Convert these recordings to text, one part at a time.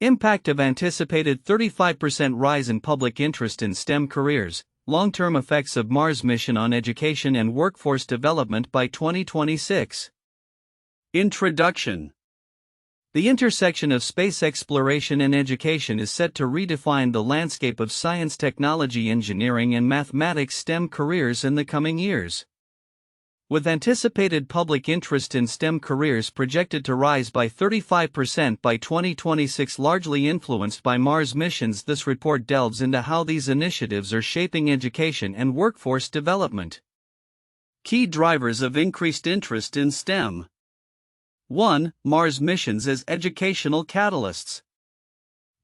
Impact of anticipated 35% rise in public interest in STEM careers, long-term effects of Mars mission on education and workforce development by 2026. Introduction. The intersection of space exploration and education is set to redefine the landscape of science, technology, engineering, and mathematics STEM careers in the coming years. With anticipated public interest in STEM careers projected to rise by 35% by 2026, largely influenced by Mars missions, this report delves into how these initiatives are shaping education and workforce development. Key drivers of increased interest in STEM. 1. Mars missions as educational catalysts.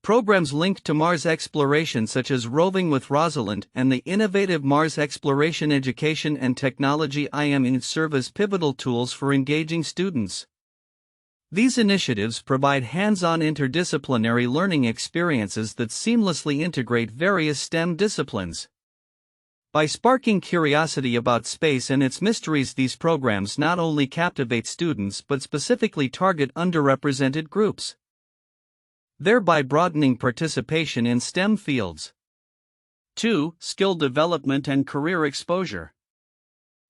Programs linked to Mars exploration such as Roving with Rosalind and the innovative Mars Exploration Education and Technology IMEET serve as pivotal tools for engaging students. These initiatives provide hands-on interdisciplinary learning experiences that seamlessly integrate various STEM disciplines. By sparking curiosity about space and its mysteries, these programs not only captivate students but specifically target underrepresented groups, thereby broadening participation in STEM fields. 2. Skill development and career exposure.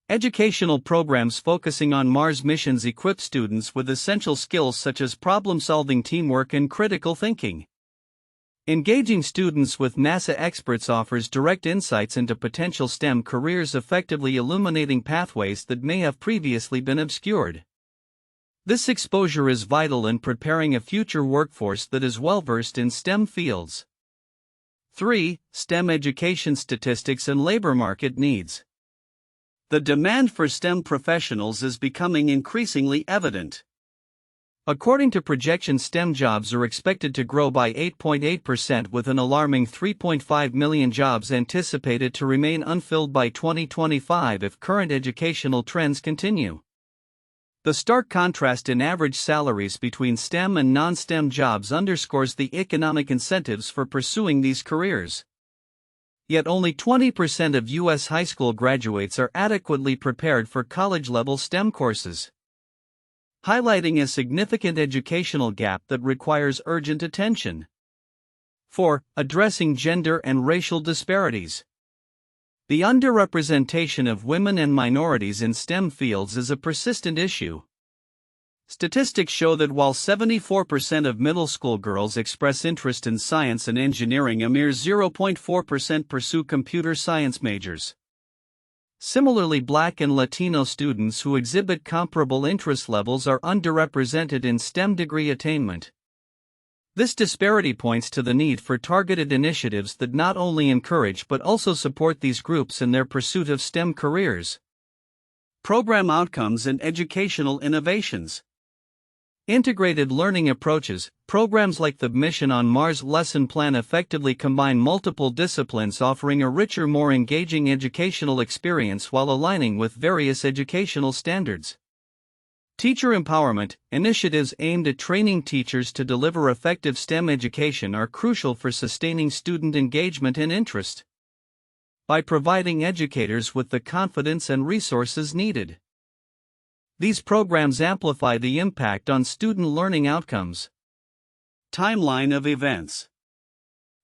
Educational programs focusing on Mars missions equip students with essential skills such as problem-solving, teamwork, and critical thinking. Engaging students with NASA experts offers direct insights into potential STEM careers, effectively illuminating pathways that may have previously been obscured. This exposure is vital in preparing a future workforce that is well-versed in STEM fields. 3. STEM education statistics and labor market needs. The demand for STEM professionals is becoming increasingly evident. According to projections, STEM jobs are expected to grow by 8.8%, with an alarming 3.5 million jobs anticipated to remain unfilled by 2025 if current educational trends continue. The stark contrast in average salaries between STEM and non-STEM jobs underscores the economic incentives for pursuing these careers. Yet only 20% of U.S. high school graduates are adequately prepared for college-level STEM courses, highlighting a significant educational gap that requires urgent attention. 4. Addressing gender and racial disparities. The underrepresentation of women and minorities in STEM fields is a persistent issue. Statistics show that while 74% of middle school girls express interest in science and engineering, a mere 0.4% pursue computer science majors. Similarly, Black and Latino students who exhibit comparable interest levels are underrepresented in STEM degree attainment. This disparity points to the need for targeted initiatives that not only encourage but also support these groups in their pursuit of STEM careers. Program outcomes and educational innovations. Integrated learning approaches. Programs like the Mission on Mars lesson plan effectively combine multiple disciplines, offering a richer, more engaging educational experience while aligning with various educational standards. Teacher empowerment. Initiatives aimed at training teachers to deliver effective STEM education are crucial for sustaining student engagement and interest. By providing educators with the confidence and resources needed, these programs amplify the impact on student learning outcomes. Timeline of events.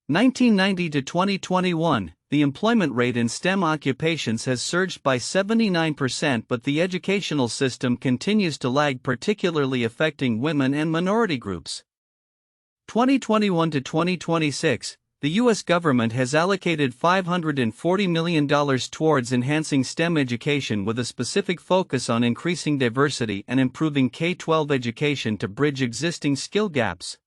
1990 to 2021, the employment rate in STEM occupations has surged by 79%, but the educational system continues to lag, particularly affecting women and minority groups. 2021 to 2026, the U.S. government has allocated $540 million towards enhancing STEM education, with a specific focus on increasing diversity and improving K-12 education to bridge existing skill gaps.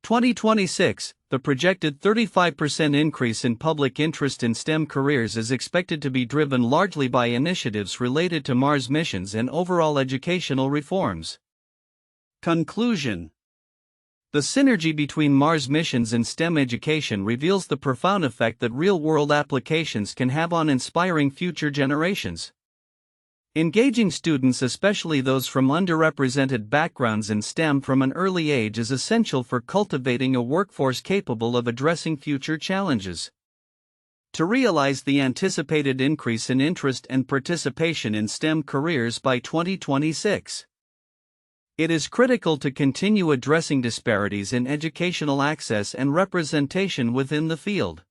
2026, the projected 35% increase in public interest in STEM careers is expected to be driven largely by initiatives related to Mars missions and overall educational reforms. Conclusion. The synergy between Mars missions and STEM education reveals the profound effect that real-world applications can have on inspiring future generations. Engaging students, especially those from underrepresented backgrounds in STEM from an early age, is essential for cultivating a workforce capable of addressing future challenges. To realize the anticipated increase in interest and participation in STEM careers by 2026, It is critical to continue addressing disparities in educational access and representation within the field.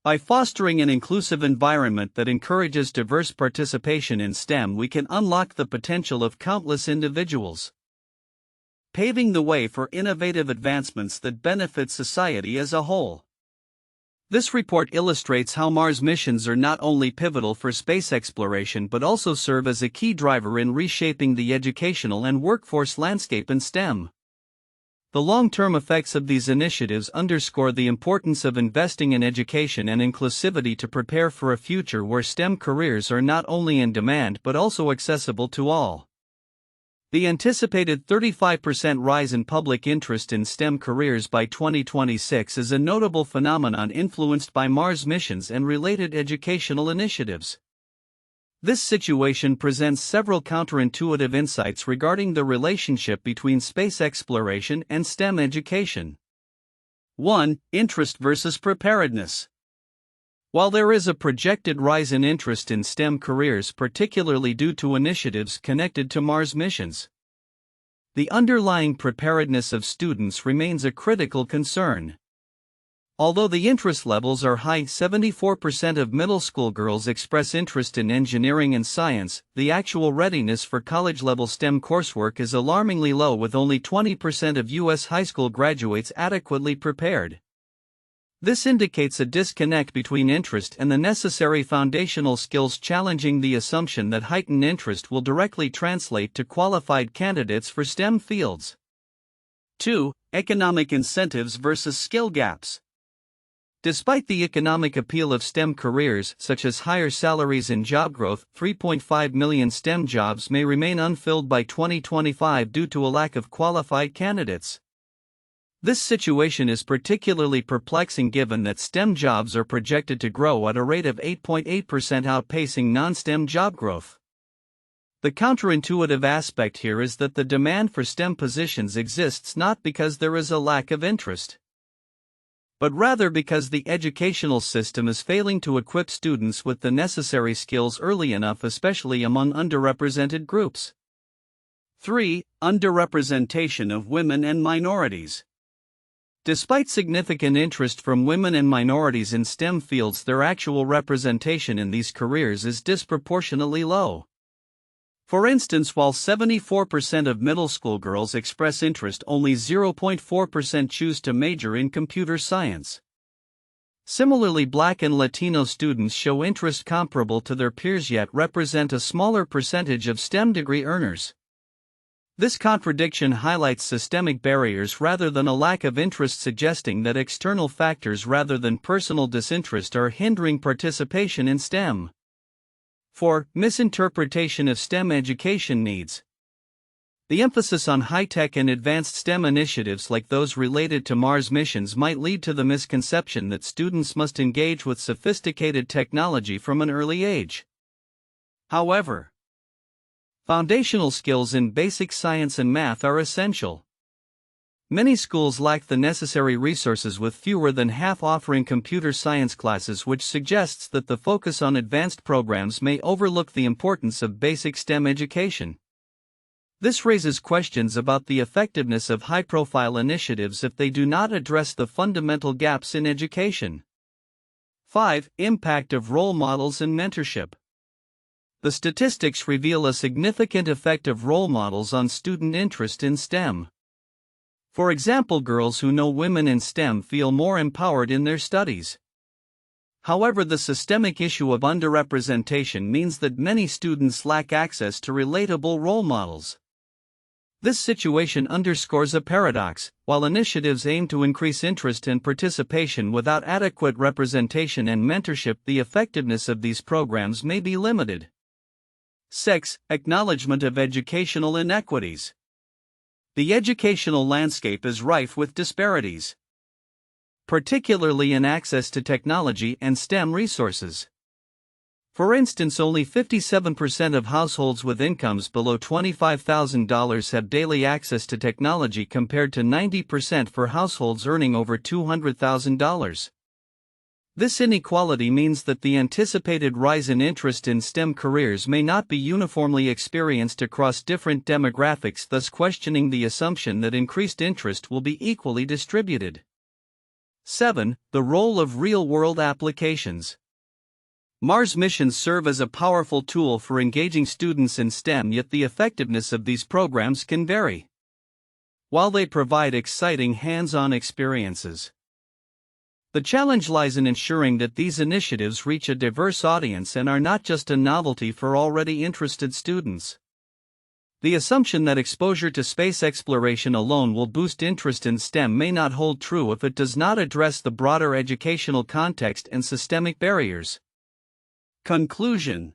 By fostering an inclusive environment that encourages diverse participation in STEM, we can unlock the potential of countless individuals, paving the way for innovative advancements that benefit society as a whole. This report illustrates how Mars missions are not only pivotal for space exploration but also serve as a key driver in reshaping the educational and workforce landscape in STEM. The long-term effects of these initiatives underscore the importance of investing in education and inclusivity to prepare for a future where STEM careers are not only in demand but also accessible to all. The anticipated 35% rise in public interest in STEM careers by 2026 is a notable phenomenon influenced by Mars missions and related educational initiatives. This situation presents several counterintuitive insights regarding the relationship between space exploration and STEM education. 1. Interest versus preparedness. While there is a projected rise in interest in STEM careers, particularly due to initiatives connected to Mars missions, the underlying preparedness of students remains a critical concern. Although the interest levels are high, 74% of middle school girls express interest in engineering and science, the actual readiness for college-level STEM coursework is alarmingly low, with only 20% of U.S. high school graduates adequately prepared. This indicates a disconnect between interest and the necessary foundational skills, challenging the assumption that heightened interest will directly translate to qualified candidates for STEM fields. 2. Economic incentives versus skill gaps. Despite the economic appeal of STEM careers, such as higher salaries and job growth, 3.5 million STEM jobs may remain unfilled by 2025 due to a lack of qualified candidates. This situation is particularly perplexing given that STEM jobs are projected to grow at a rate of 8.8%, outpacing non-STEM job growth. The counterintuitive aspect here is that the demand for STEM positions exists not because there is a lack of interest, but rather because the educational system is failing to equip students with the necessary skills early enough, especially among underrepresented groups. 3. Underrepresentation of women and minorities. Despite significant interest from women and minorities in STEM fields, their actual representation in these careers is disproportionately low. For instance, while 74% of middle school girls express interest, only 0.4% choose to major in computer science. Similarly, Black and Latino students show interest comparable to their peers yet represent a smaller percentage of STEM degree earners. This contradiction highlights systemic barriers rather than a lack of interest, suggesting that external factors rather than personal disinterest are hindering participation in STEM. 4. Misinterpretation of STEM education needs. The emphasis on high-tech and advanced STEM initiatives like those related to Mars missions might lead to the misconception that students must engage with sophisticated technology from an early age. However, foundational skills in basic science and math are essential. Many schools lack the necessary resources, with fewer than half offering computer science classes, which suggests that the focus on advanced programs may overlook the importance of basic STEM education. This raises questions about the effectiveness of high-profile initiatives if they do not address the fundamental gaps in education. 5. Impact of role models and mentorship. The statistics reveal a significant effect of role models on student interest in STEM. For example, girls who know women in STEM feel more empowered in their studies. However, the systemic issue of underrepresentation means that many students lack access to relatable role models. This situation underscores a paradox. While initiatives aim to increase interest and participation without adequate representation and mentorship, the effectiveness of these programs may be limited. 6. Acknowledgement of educational inequities. The educational landscape is rife with disparities, particularly in access to technology and STEM resources. For instance, only 57% of households with incomes below $25,000 have daily access to technology, compared to 90% for households earning over $200,000. This inequality means that the anticipated rise in interest in STEM careers may not be uniformly experienced across different demographics, thus questioning the assumption that increased interest will be equally distributed. 7. The role of real-world applications. Mars missions serve as a powerful tool for engaging students in STEM, yet the effectiveness of these programs can vary. While they provide exciting hands-on experiences, the challenge lies in ensuring that these initiatives reach a diverse audience and are not just a novelty for already interested students. The assumption that exposure to space exploration alone will boost interest in STEM may not hold true if it does not address the broader educational context and systemic barriers. Conclusion.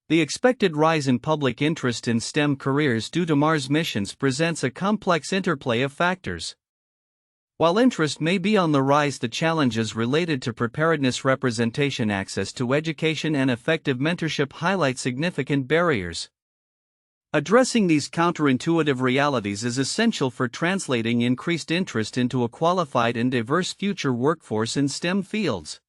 The expected rise in public interest in STEM careers due to Mars missions presents a complex interplay of factors. While interest may be on the rise, the challenges related to preparedness, representation, access to education, and effective mentorship highlight significant barriers. Addressing these counterintuitive realities is essential for translating increased interest into a qualified and diverse future workforce in STEM fields.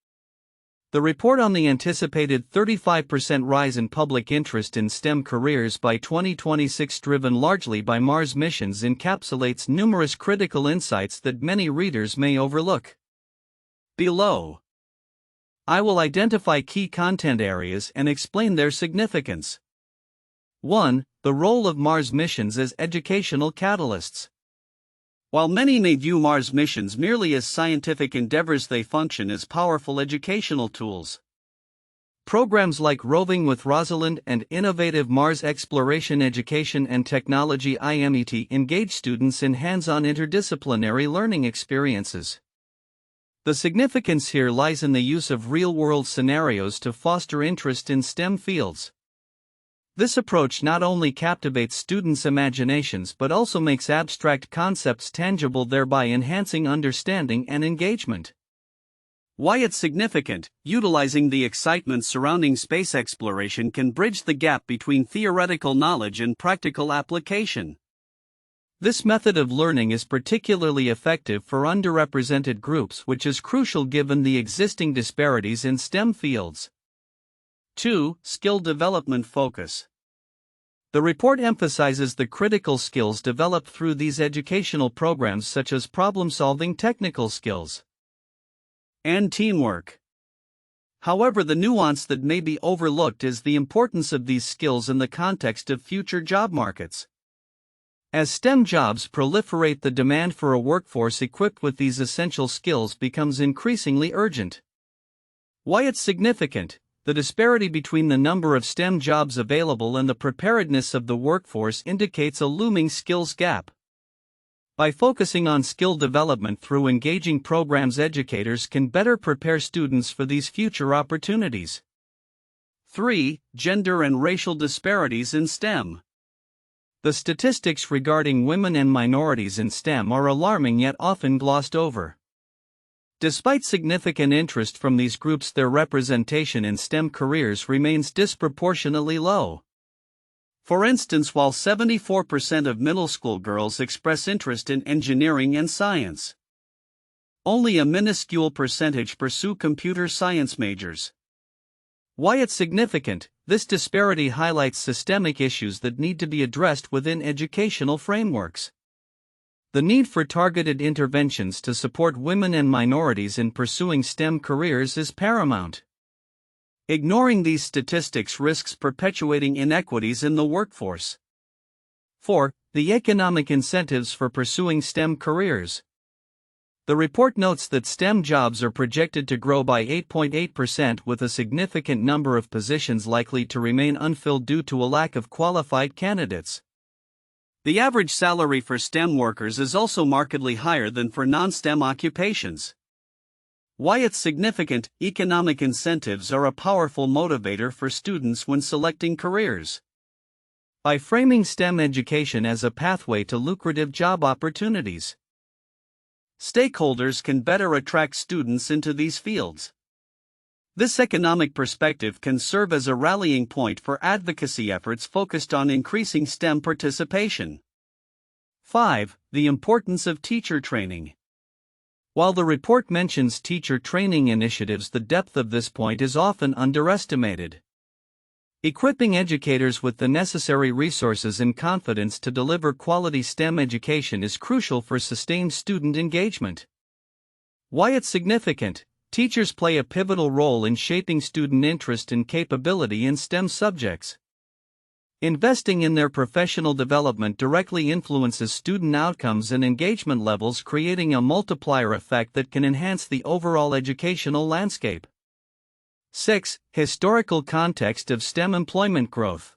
The report on the anticipated 35% rise in public interest in STEM careers by 2026, driven largely by Mars missions, encapsulates numerous critical insights that many readers may overlook. Below, I will identify key content areas and explain their significance. 1. The role of Mars missions as educational catalysts. While many may view Mars missions merely as scientific endeavors, they function as powerful educational tools. Programs like Roving with Rosalind and innovative Mars Exploration Education and Technology IMEET engage students in hands-on interdisciplinary learning experiences. The significance here lies in the use of real-world scenarios to foster interest in STEM fields. This approach not only captivates students' imaginations but also makes abstract concepts tangible, thereby enhancing understanding and engagement. Why it's significant: utilizing the excitement surrounding space exploration can bridge the gap between theoretical knowledge and practical application. This method of learning is particularly effective for underrepresented groups, which is crucial given the existing disparities in STEM fields. 2. Skill development focus. The report emphasizes the critical skills developed through these educational programs, such as problem-solving, technical skills, and teamwork. However, the nuance that may be overlooked is the importance of these skills in the context of future job markets. As STEM jobs proliferate, the demand for a workforce equipped with these essential skills becomes increasingly urgent. Why it's significant: the disparity between the number of STEM jobs available and the preparedness of the workforce indicates a looming skills gap. By focusing on skill development through engaging programs, educators can better prepare students for these future opportunities. 3. Gender and racial disparities in STEM. The statistics regarding women and minorities in STEM are alarming, yet often glossed over. Despite significant interest from these groups, their representation in STEM careers remains disproportionately low. For instance, while 74% of middle school girls express interest in engineering and science, only a minuscule percentage pursue computer science majors. Why it's significant: this disparity highlights systemic issues that need to be addressed within educational frameworks. The need for targeted interventions to support women and minorities in pursuing STEM careers is paramount. Ignoring these statistics risks perpetuating inequities in the workforce. 4. The economic incentives for pursuing STEM careers. The report notes that STEM jobs are projected to grow by 8.8%, with a significant number of positions likely to remain unfilled due to a lack of qualified candidates. The average salary for STEM workers is also markedly higher than for non-STEM occupations. Why it's significant: economic incentives are a powerful motivator for students when selecting careers. By framing STEM education as a pathway to lucrative job opportunities, stakeholders can better attract students into these fields. This economic perspective can serve as a rallying point for advocacy efforts focused on increasing STEM participation. 5. The importance of teacher training. While the report mentions teacher training initiatives, the depth of this point is often underestimated. Equipping educators with the necessary resources and confidence to deliver quality STEM education is crucial for sustained student engagement. Why it's significant: teachers play a pivotal role in shaping student interest and capability in STEM subjects. Investing in their professional development directly influences student outcomes and engagement levels, creating a multiplier effect that can enhance the overall educational landscape. 6. Historical context of STEM employment growth.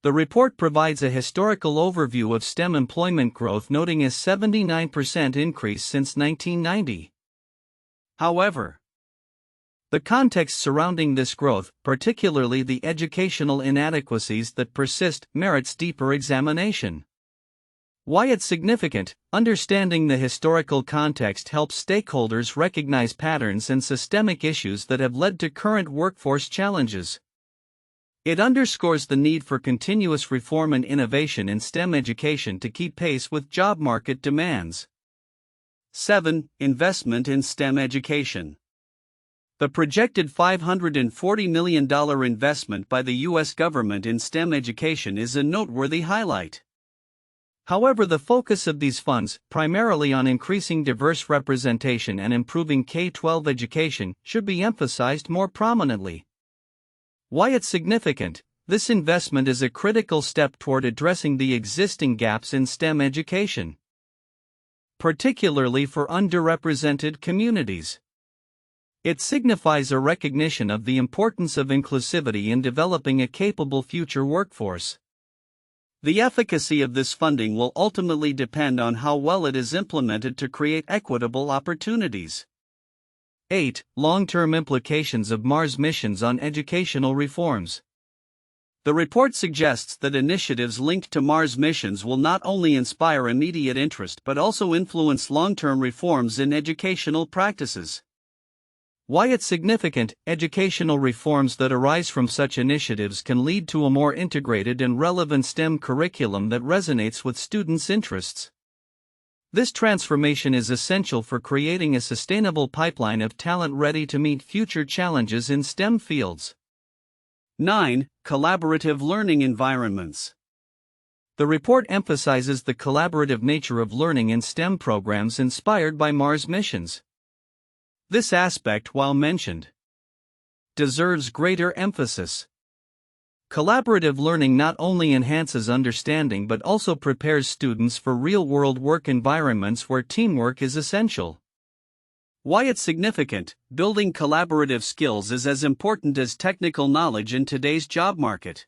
The report provides a historical overview of STEM employment growth, noting a 79% increase since 1990. However, the context surrounding this growth, particularly the educational inadequacies that persist, merits deeper examination. Why it's significant: understanding the historical context helps stakeholders recognize patterns and systemic issues that have led to current workforce challenges. It underscores the need for continuous reform and innovation in STEM education to keep pace with job market demands. 7. Investment in STEM education. The projected $540 million investment by the U.S. government in STEM education is a noteworthy highlight. However, the focus of these funds, primarily on increasing diverse representation and improving K-12 education, should be emphasized more prominently. Why it's significant: this investment is a critical step toward addressing the existing gaps in STEM education, particularly for underrepresented communities. It signifies a recognition of the importance of inclusivity in developing a capable future workforce. The efficacy of this funding will ultimately depend on how well it is implemented to create equitable opportunities. 8. Long-term implications of Mars missions on educational reforms. The report suggests that initiatives linked to Mars missions will not only inspire immediate interest but also influence long-term reforms in educational practices. Why it's significant: educational reforms that arise from such initiatives can lead to a more integrated and relevant STEM curriculum that resonates with students' interests. This transformation is essential for creating a sustainable pipeline of talent ready to meet future challenges in STEM fields. 9. Collaborative learning environments. The report emphasizes the collaborative nature of learning in STEM programs inspired by Mars missions. This aspect, while mentioned, deserves greater emphasis. Collaborative learning not only enhances understanding but also prepares students for real-world work environments where teamwork is essential. Why it's significant: building collaborative skills is as important as technical knowledge in today's job market.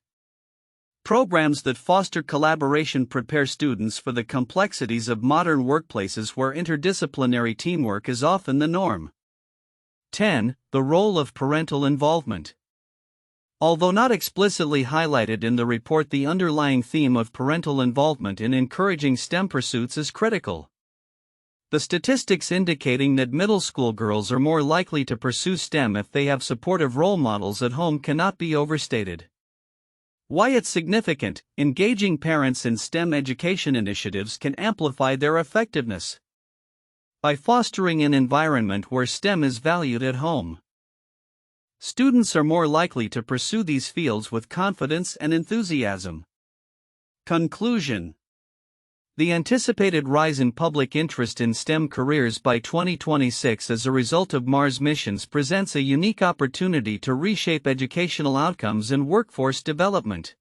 Programs that foster collaboration prepare students for the complexities of modern workplaces where interdisciplinary teamwork is often the norm. 10. The role of parental involvement. Although not explicitly highlighted in the report, the underlying theme of parental involvement in encouraging STEM pursuits is critical. The statistics indicating that middle school girls are more likely to pursue STEM if they have supportive role models at home cannot be overstated. Why it's significant: engaging parents in STEM education initiatives can amplify their effectiveness. By fostering an environment where STEM is valued at home, students are more likely to pursue these fields with confidence and enthusiasm. Conclusion: the anticipated rise in public interest in STEM careers by 2026 as a result of Mars missions presents a unique opportunity to reshape educational outcomes and workforce development.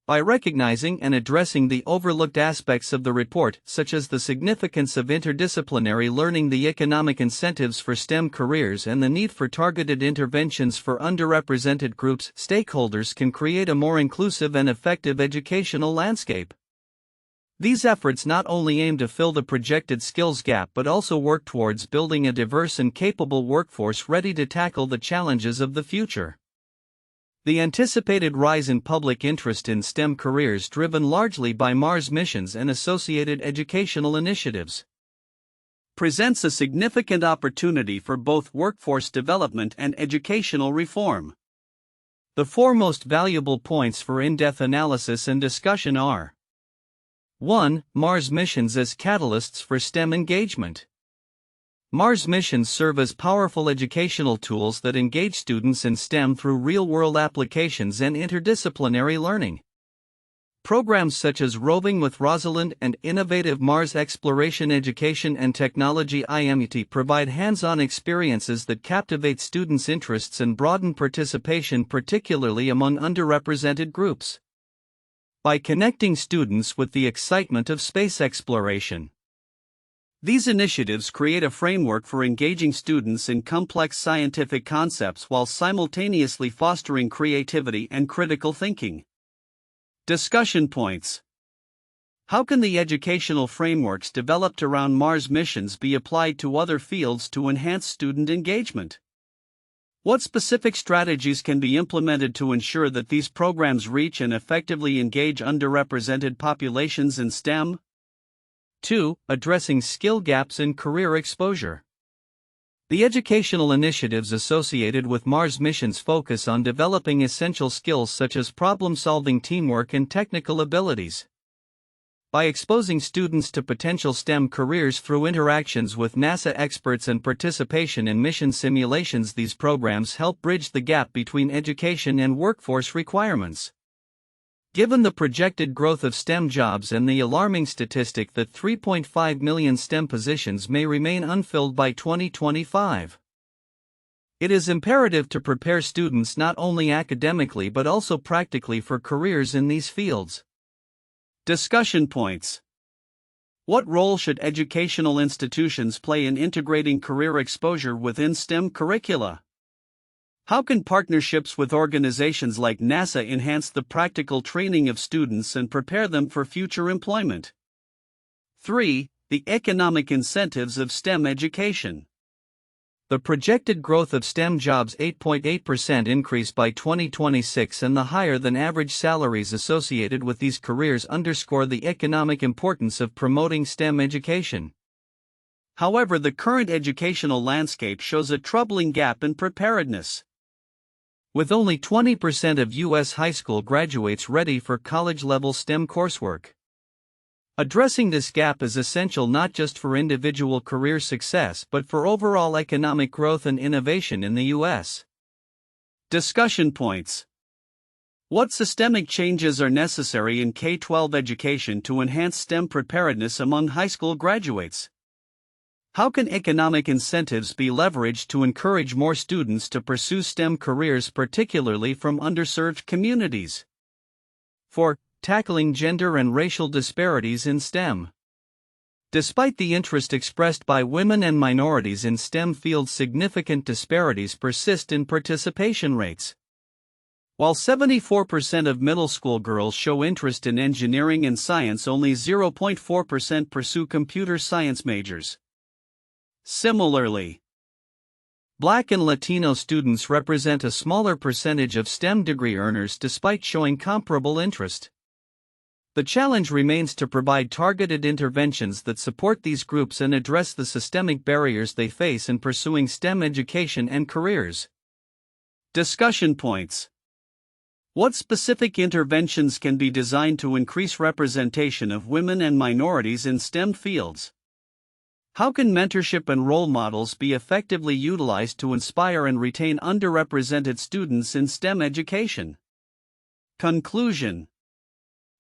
By recognizing and addressing the overlooked aspects of the report, such as the significance of interdisciplinary learning, the economic incentives for STEM careers, and the need for targeted interventions for underrepresented groups, stakeholders can create a more inclusive and effective educational landscape. These efforts not only aim to fill the projected skills gap but also work towards building a diverse and capable workforce ready to tackle the challenges of the future. The anticipated rise in public interest in STEM careers, driven largely by Mars missions and associated educational initiatives, presents a significant opportunity for both workforce development and educational reform. The four most valuable points for in-depth analysis and discussion are: 1. Mars missions as catalysts for STEM engagement. Mars missions serve as powerful educational tools that engage students in STEM through real-world applications and interdisciplinary learning. Programs such as Roving with Rosalind and Innovative Mars Exploration Education and Technology IMEET provide hands-on experiences that captivate students' interests and broaden participation, particularly among underrepresented groups. By connecting students with the excitement of space exploration, these initiatives create a framework for engaging students in complex scientific concepts while simultaneously fostering creativity and critical thinking. Discussion points. How can the educational frameworks developed around Mars missions be applied to other fields to enhance student engagement? What specific strategies can be implemented to ensure that these programs reach and effectively engage underrepresented populations in STEM? 2. Addressing skill gaps in career exposure. The educational initiatives associated with Mars missions focus on developing essential skills such as problem-solving, teamwork, and technical abilities. By exposing students to potential STEM careers through interactions with NASA experts and participation in mission simulations, these programs help bridge the gap between education and workforce requirements. Given the projected growth of STEM jobs and the alarming statistic that 3.5 million STEM positions may remain unfilled by 2025, it is imperative to prepare students not only academically but also practically for careers in these fields. Discussion points. What role should educational institutions play in integrating career exposure within STEM curricula? How can partnerships with organizations like NASA enhance the practical training of students and prepare them for future employment? 3. The economic incentives of STEM education. The projected growth of STEM jobs, 8.8% increase by 2026, and the higher than average salaries associated with these careers underscore the economic importance of promoting STEM education. However, the current educational landscape shows a troubling gap in preparedness, with only 20% of U.S. high school graduates ready for college-level STEM coursework. Addressing this gap is essential not just for individual career success but for overall economic growth and innovation in the U.S. Discussion points. What systemic changes are necessary in K-12 education to enhance STEM preparedness among high school graduates? How can economic incentives be leveraged to encourage more students to pursue STEM careers, particularly from underserved communities? 4. Tackling gender and racial disparities in STEM. Despite the interest expressed by women and minorities in STEM fields, significant disparities persist in participation rates. While 74% of middle school girls show interest in engineering and science, only 0.4% pursue computer science majors. Similarly, Black and Latino students represent a smaller percentage of STEM degree earners despite showing comparable interest. The challenge remains to provide targeted interventions that support these groups and address the systemic barriers they face in pursuing STEM education and careers. Discussion points. What specific interventions can be designed to increase representation of women and minorities in STEM fields? How can mentorship and role models be effectively utilized to inspire and retain underrepresented students in STEM education? Conclusion.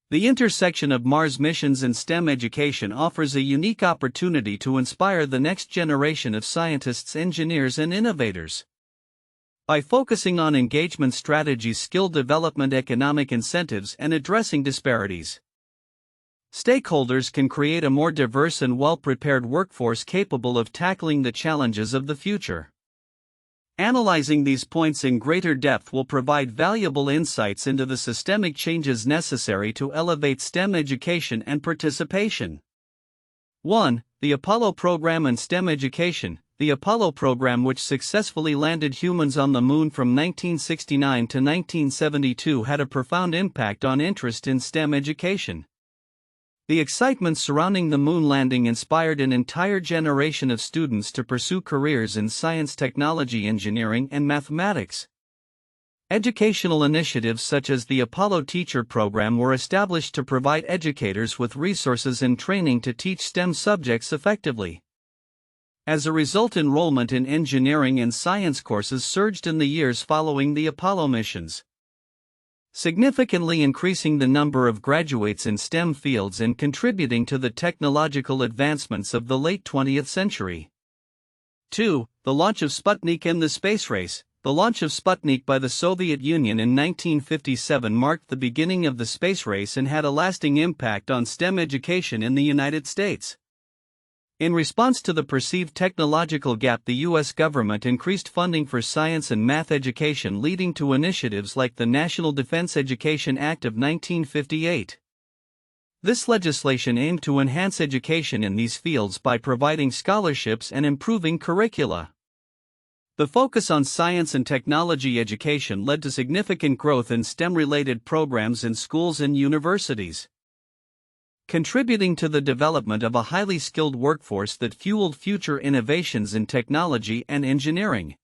The intersection of Mars missions and STEM education offers a unique opportunity to inspire the next generation of scientists, engineers, and innovators. By focusing on engagement strategies, skill development, economic incentives, and addressing disparities, stakeholders can create a more diverse and well-prepared workforce capable of tackling the challenges of the future. Analyzing these points in greater depth will provide valuable insights into the systemic changes necessary to elevate STEM education and participation. 1. The Apollo program and STEM education. The Apollo program, which successfully landed humans on the Moon from 1969 to 1972, had a profound impact on interest in STEM education. The excitement surrounding the moon landing inspired an entire generation of students to pursue careers in science, technology, engineering, and mathematics. Educational initiatives such as the Apollo Teacher Program were established to provide educators with resources and training to teach STEM subjects effectively. As a result, enrollment in engineering and science courses surged in the years following the Apollo missions, significantly increasing the number of graduates in STEM fields and contributing to the technological advancements of the late 20th century. 2. The launch of Sputnik and the space race. The launch of Sputnik by the Soviet Union in 1957 marked the beginning of the space race and had a lasting impact on STEM education in the United States. In response to the perceived technological gap, the U.S. government increased funding for science and math education, leading to initiatives like the National Defense Education Act of 1958. This legislation aimed to enhance education in these fields by providing scholarships and improving curricula. The focus on science and technology education led to significant growth in STEM-related programs in schools and universities, contributing to the development of a highly skilled workforce that fueled future innovations in technology and engineering.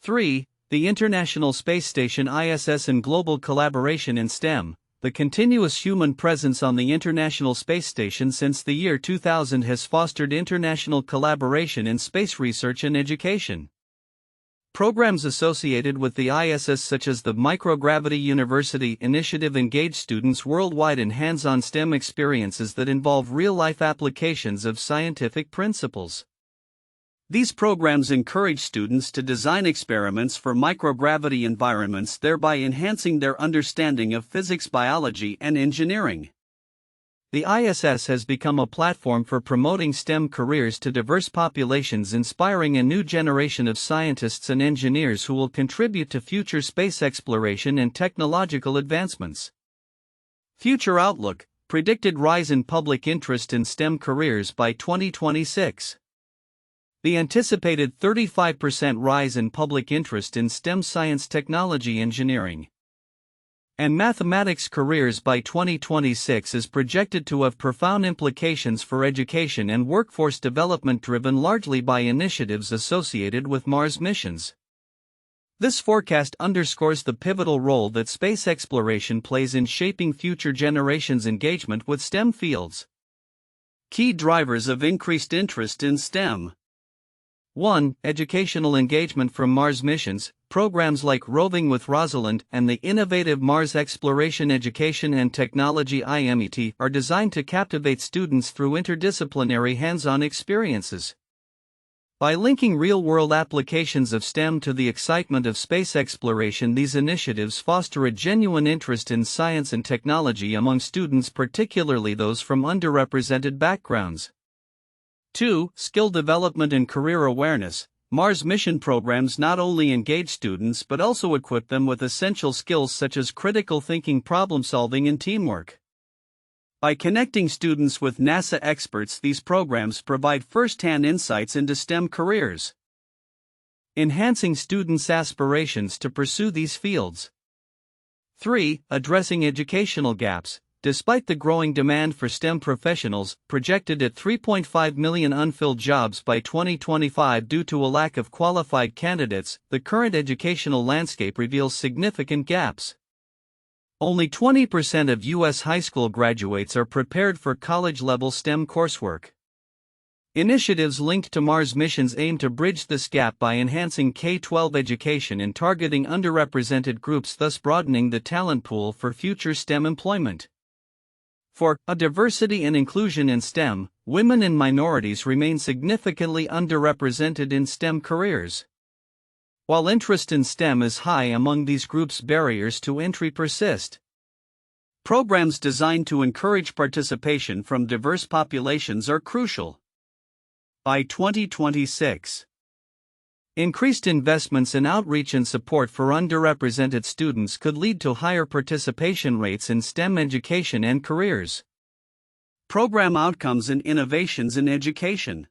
3. The International Space Station (ISS) and global collaboration in STEM. The continuous human presence on the International Space Station since the year 2000 has fostered international collaboration in space research and education. Programs associated with the ISS, such as the Microgravity University Initiative, engage students worldwide in hands-on STEM experiences that involve real-life applications of scientific principles. These programs encourage students to design experiments for microgravity environments, thereby enhancing their understanding of physics, biology, and engineering. The ISS has become a platform for promoting STEM careers to diverse populations, inspiring a new generation of scientists and engineers who will contribute to future space exploration and technological advancements. Future outlook: predicted rise in public interest in STEM careers by 2026. The anticipated 35% rise in public interest in STEM science, technology, engineering, and mathematics careers by 2026 is projected to have profound implications for education and workforce development, driven largely by initiatives associated with Mars missions. This forecast underscores the pivotal role that space exploration plays in shaping future generations' engagement with STEM fields. Key drivers of increased interest in STEM. 1. Educational engagement from Mars missions. Programs like Roving with Rosalind and the innovative Mars Exploration Education and Technology IMEET are designed to captivate students through interdisciplinary hands-on experiences. By linking real-world applications of STEM to the excitement of space exploration, these initiatives foster a genuine interest in science and technology among students, particularly those from underrepresented backgrounds. 2. Skill development and career awareness. Mars mission programs not only engage students but also equip them with essential skills such as critical thinking, problem solving, and teamwork. By connecting students with NASA experts, these programs provide first-hand insights into STEM careers, enhancing students' aspirations to pursue these fields. 3. Addressing educational gaps. Despite the growing demand for STEM professionals, projected at 3.5 million unfilled jobs by 2025 due to a lack of qualified candidates, the current educational landscape reveals significant gaps. Only 20% of U.S. high school graduates are prepared for college-level STEM coursework. Initiatives linked to Mars missions aim to bridge this gap by enhancing K-12 education and targeting underrepresented groups, thus broadening the talent pool for future STEM employment. 4. Diversity and inclusion in STEM. Women and minorities remain significantly underrepresented in STEM careers. While interest in STEM is high among these groups, barriers to entry persist. Programs designed to encourage participation from diverse populations are crucial. By 2026, increased investments in outreach and support for underrepresented students could lead to higher participation rates in STEM education and careers. Program outcomes and innovations in education.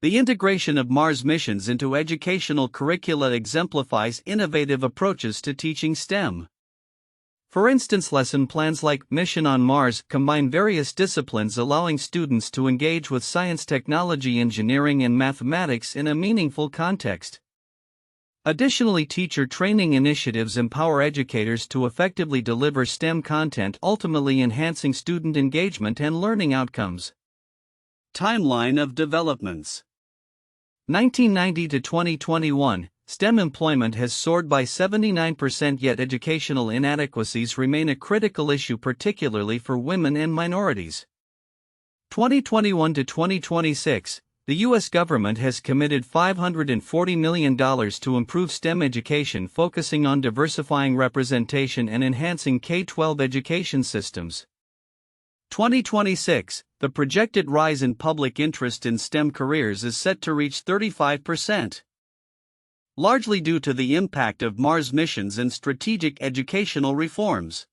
The integration of Mars missions into educational curricula exemplifies innovative approaches to teaching STEM. For instance, lesson plans like Mission on Mars combine various disciplines, allowing students to engage with science, technology, engineering, and mathematics in a meaningful context. Additionally, teacher training initiatives empower educators to effectively deliver STEM content, ultimately enhancing student engagement and learning outcomes. Timeline of developments. 1990 to 2021, STEM employment has soared by 79%, yet educational inadequacies remain a critical issue, particularly for women and minorities. 2021 to 2026, the U.S. government has committed $540 million to improve STEM education, focusing on diversifying representation and enhancing K-12 education systems. 2026, the projected rise in public interest in STEM careers is set to reach 35%. Largely due to the impact of Mars missions and strategic educational reforms.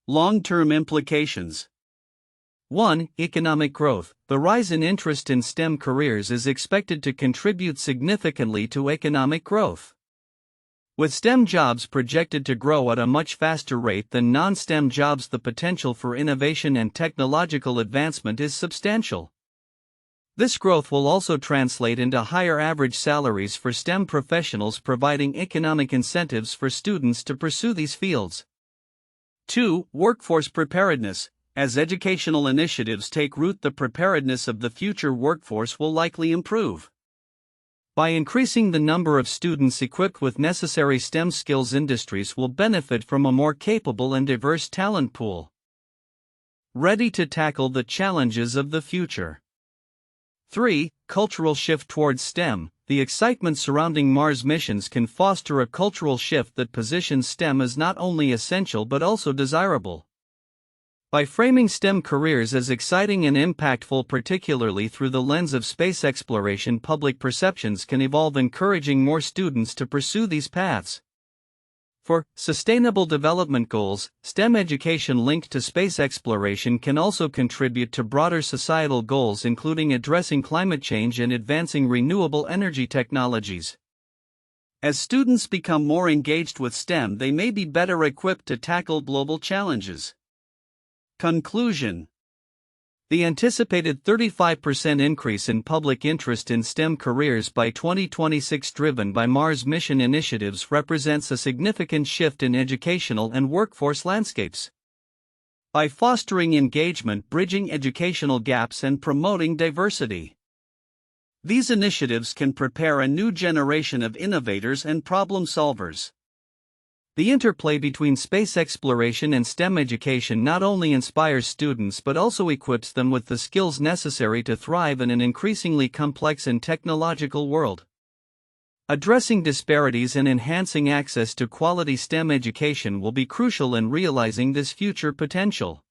Long-term implications. 1. Economic growth. The rise in interest in STEM careers is expected to contribute significantly to economic growth. With STEM jobs projected to grow at a much faster rate than non-STEM jobs, the potential for innovation and technological advancement is substantial. This growth will also translate into higher average salaries for STEM professionals, providing economic incentives for students to pursue these fields. 2. Workforce preparedness. As educational initiatives take root, the preparedness of the future workforce will likely improve. By increasing the number of students equipped with necessary STEM skills, industries will benefit from a more capable and diverse talent pool, ready to tackle the challenges of the future. 3. Cultural shift towards STEM. The excitement surrounding Mars missions can foster a cultural shift that positions STEM as not only essential but also desirable. By framing STEM careers as exciting and impactful, particularly through the lens of space exploration, public perceptions can evolve, encouraging more students to pursue these paths. For Sustainable Development Goals, STEM education linked to space exploration can also contribute to broader societal goals, including addressing climate change and advancing renewable energy technologies. As students become more engaged with STEM, they may be better equipped to tackle global challenges. Conclusion. The anticipated 35% increase in public interest in STEM careers by 2026, driven by Mars mission initiatives, represents a significant shift in educational and workforce landscapes. By fostering engagement, bridging educational gaps, and promoting diversity, these initiatives can prepare a new generation of innovators and problem solvers. The interplay between space exploration and STEM education not only inspires students but also equips them with the skills necessary to thrive in an increasingly complex and technological world. Addressing disparities and enhancing access to quality STEM education will be crucial in realizing this future potential.